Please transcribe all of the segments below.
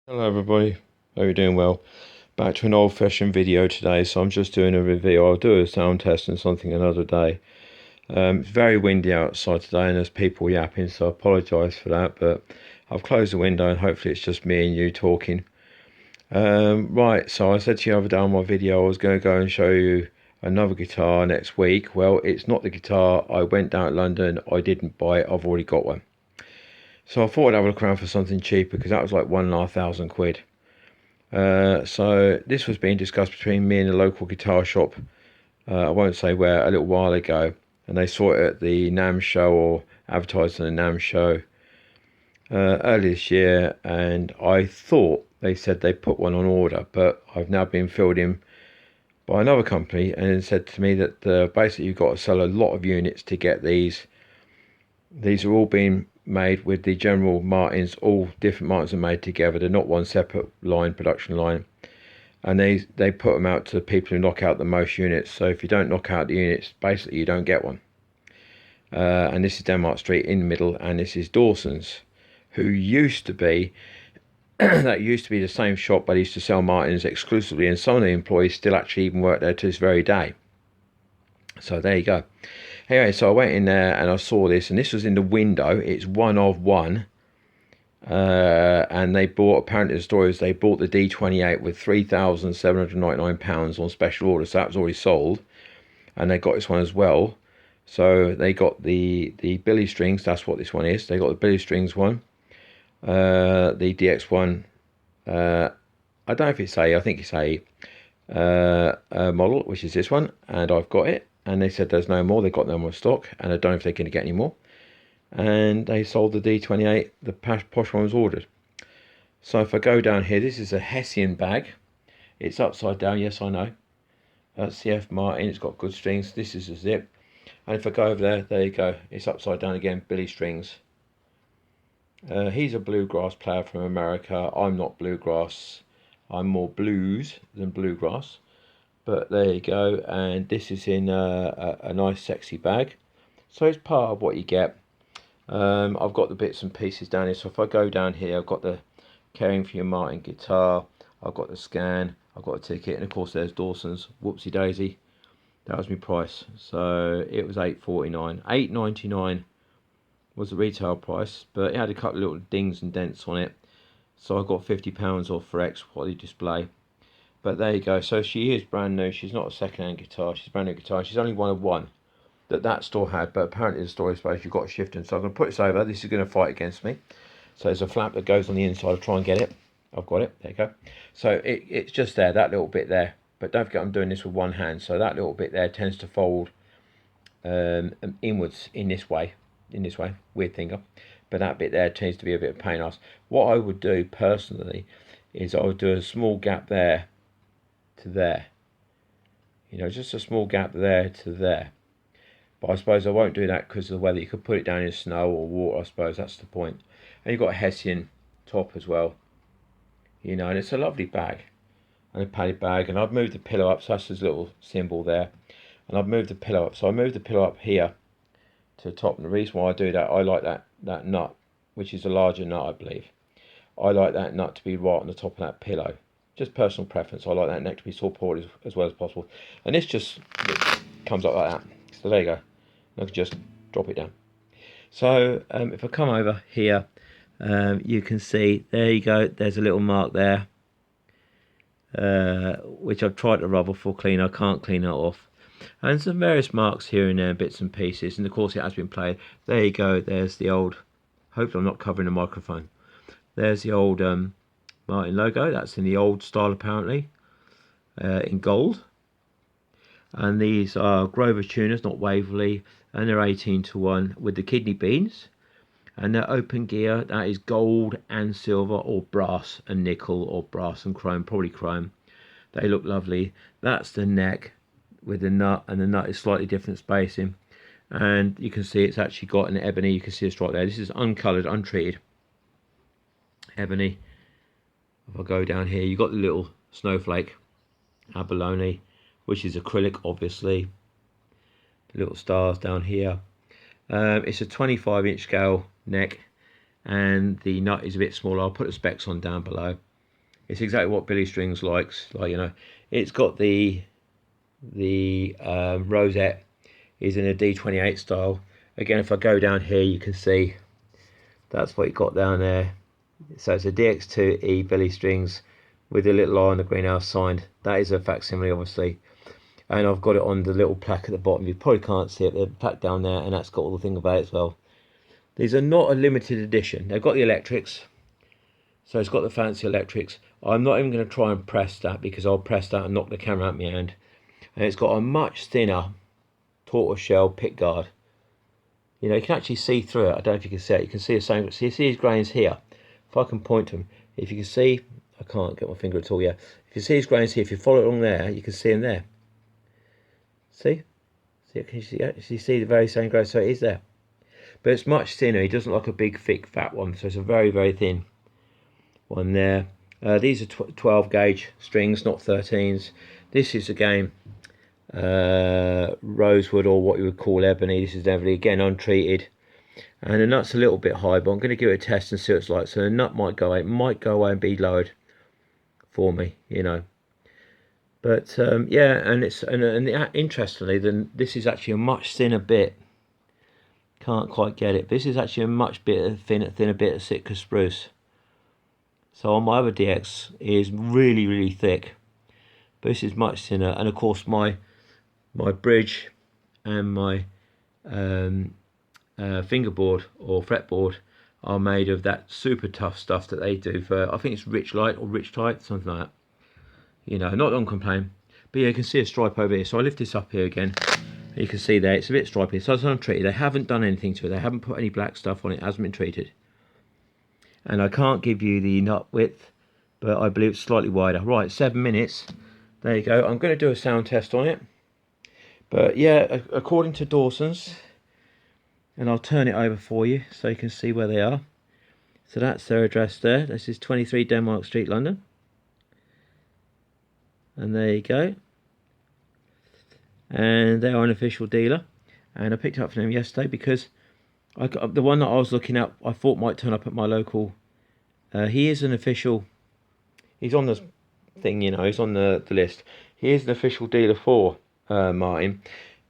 Hello everybody, hope you're doing well. Back to an old-fashioned video today, so I'm just doing a review. I'll do a sound test and something another day. It's very windy outside today and there's people yapping, so I apologise for that, but I've closed the window and hopefully it's just me and you talking. Right, so I said to you the other day on my video I was going to go and show you another guitar next week. Well, it's not the guitar. I went down to London, I didn't buy it, I've already got one. So I thought I'd have a look around for something cheaper because that was like £1,500. So this was being discussed between me and a local guitar shop, I won't say where, a little while ago, and they saw it at the NAMM show, or advertised on the NAMM show earlier this year, and I thought they said they put one on order, but I've now been filled in by another company and it said to me that basically you've got to sell a lot of units to get these. These are all being made with the General Martins. All different Martins are made together. They're not one separate line, production line. And they put them out to people who knock out the most units. So if you don't knock out the units, basically you don't get one. And this is Denmark Street in the middle, and this is Dawson's, who used to be that used to be the same shop, but he used to sell Martins exclusively, and some of the employees still actually even work there to this very day. So there you go. Anyway, so I went in there and I saw this, and this was in the window. It's one of one. And they bought, apparently the story is they bought the D28 with £3,799 on special order, so that was already sold. And they got this one as well. So they got the Billy Strings, that's what this one is. They got the Billy Strings one. The DX one, I don't know if it's I think it's a model, which is this one, and I've got it. And they said there's no more, they've got no more stock, and I don't know if they're going to get any more. And they sold the D28, the posh one was ordered. So if I go down here, this is a Hessian bag. It's upside down, yes I know. That's CF Martin, it's got good strings. This is a zip. And if I go over there you go, it's upside down again, Billy Strings. He's a bluegrass player from America. I'm not bluegrass, I'm more blues than bluegrass. But there you go, and this is in a nice sexy bag, so it's part of what you get. I've got the bits and pieces down here, so if I go down here, I've got the caring for your Martin guitar, I've got the scan, I've got a ticket, and of course there's Dawson's. Whoopsie daisy, that was my price. So it was £8.49, £8.99 was the retail price, but it had a couple of little dings and dents on it, so I got £50 off for X quality display. But there you go. So she is brand new. She's not a second-hand guitar. She's a brand new guitar. She's only one of one that store had. But apparently the store is supposed you've got to shift in. So I'm going to put this over. This is going to fight against me. So there's a flap that goes on the inside. I'll try and get it. I've got it. There you go. So it's just there. That little bit there. But don't forget I'm doing this with one hand. So that little bit there tends to fold inwards in this way. Weird finger. But that bit there tends to be a bit of pain in the ass. What I would do personally is I would do a small gap there to there, just a small gap there to there. But I suppose I won't do that because of the weather. You could put it down in snow or water, I suppose that's the point. And you've got a Hessian top as well, and it's a lovely bag and a padded bag. And I've moved the pillow up, so that's his little symbol there, and I've moved the pillow up, so I moved the pillow up here to the top. And the reason why I do that, I like that nut, which is a larger nut, I believe. I like that nut to be right on the top of that pillow. Just personal preference. I like that neck to be supported as well as possible. And this just comes up like that. So there you go. I can just drop it down. So if I come over here, you can see, there you go. There's a little mark there, which I've tried to rub off or clean. I can't clean that off. And some various marks here and there, bits and pieces. And of course it has been played. There you go. There's the old, hopefully I'm not covering the microphone. There's the old Martin logo. That's in the old style apparently, in gold. And these are Grover tuners, not Waverley, and they're 18:1 with the kidney beans. And they're open gear. That is gold and silver, or brass and nickel, or brass and chrome, probably chrome. They look lovely. That's the neck with the nut, and the nut is slightly different spacing. And you can see it's actually got an ebony. You can see a stripe there. This is uncoloured, untreated ebony. If I go down here, you've got the little snowflake, abalone, which is acrylic, obviously. The little stars down here. It's a 25-inch scale neck, and the nut is a bit smaller. I'll put the specs on down below. It's exactly what Billy Strings likes. Like, you know, it's got the rosette is in a D28 style. Again, if I go down here, you can see that's what it got down there. So it's a D-X2E Billy Strings with a little eye on the greenhouse sign. That is a facsimile, obviously. And I've got it on the little plaque at the bottom. You probably can't see it, the plaque down there, and that's got all the thing about it as well. These are not a limited edition. They've got the electrics. So it's got the fancy electrics. I'm not even going to try and press that, because I'll press that and knock the camera out of my hand. And it's got a much thinner tortoiseshell pick guard. You know, you can actually see through it. I don't know if you can see it. You can see the same. See these grains here. If I can point them, if you can see, I can't get my finger at all. Yeah, if you see these grains here, if you follow it along there, you can see them there. See, can you see? You see the very same grain. So it is there, but it's much thinner. It doesn't like a big, thick, fat one. So it's a very, very thin one there. These are 12 gauge strings, not 13s. This is again rosewood, or what you would call ebony. This is ebony, again untreated, and the nut's a little bit high, but I'm going to give it a test and see what it's like. So the nut might go away and be lowered for me, you know. But yeah, and it's interestingly, then this is actually a much thinner bit. Can't quite get it. This is actually a much thinner bit of Sitka spruce. So on my other DX is really, really thick, but this is much thinner. And of course my bridge and my fingerboard or fretboard are made of that super tough stuff that they do for, I think it's Rich Light or Rich Tight, something like that. You know, not on complaint. But yeah, you can see a stripe over here. So I lift this up here again. You can see there, it's a bit stripy. So it's untreated. They haven't done anything to it. They haven't put any black stuff on it. It hasn't been treated. And I can't give you the nut width, but I believe it's slightly wider. Right, 7 minutes. There you go. I'm going to do a sound test on it. But yeah, according to Dawson's, and I'll turn it over for you so you can see where they are. So that's their address there. This is 23 Denmark Street, London. And there you go. And they are an official dealer. And I picked it up from them yesterday because I got the one that I was looking at, I thought might turn up at my local. He is an official, he's on the thing, you know, he's on the list. He is an official dealer for Martin,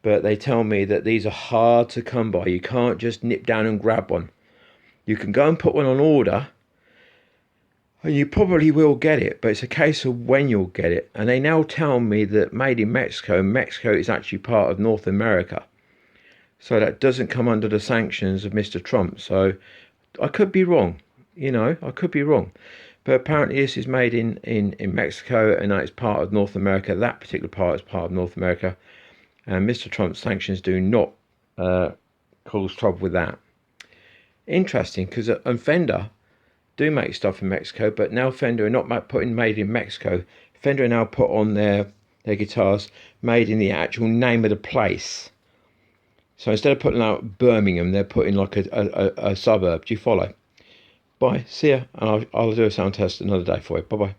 but they tell me that these are hard to come by. You can't just nip down and grab one. You can go and put one on order, and you probably will get it, but it's a case of when you'll get it. And they now tell me that made in Mexico, Mexico is actually part of North America. So that doesn't come under the sanctions of Mr. Trump. So I could be wrong, you know, I could be wrong. But apparently this is made in Mexico, and that is part of North America. That particular part is part of North America. And Mr. Trump's sanctions do not cause trouble with that. Interesting, because Fender do make stuff in Mexico, but now Fender are not putting made in Mexico. Fender are now put on their guitars made in the actual name of the place. So instead of putting out Birmingham, they're putting like a suburb. Do you follow? Bye. See ya. And I'll do a sound test another day for you. Bye-bye.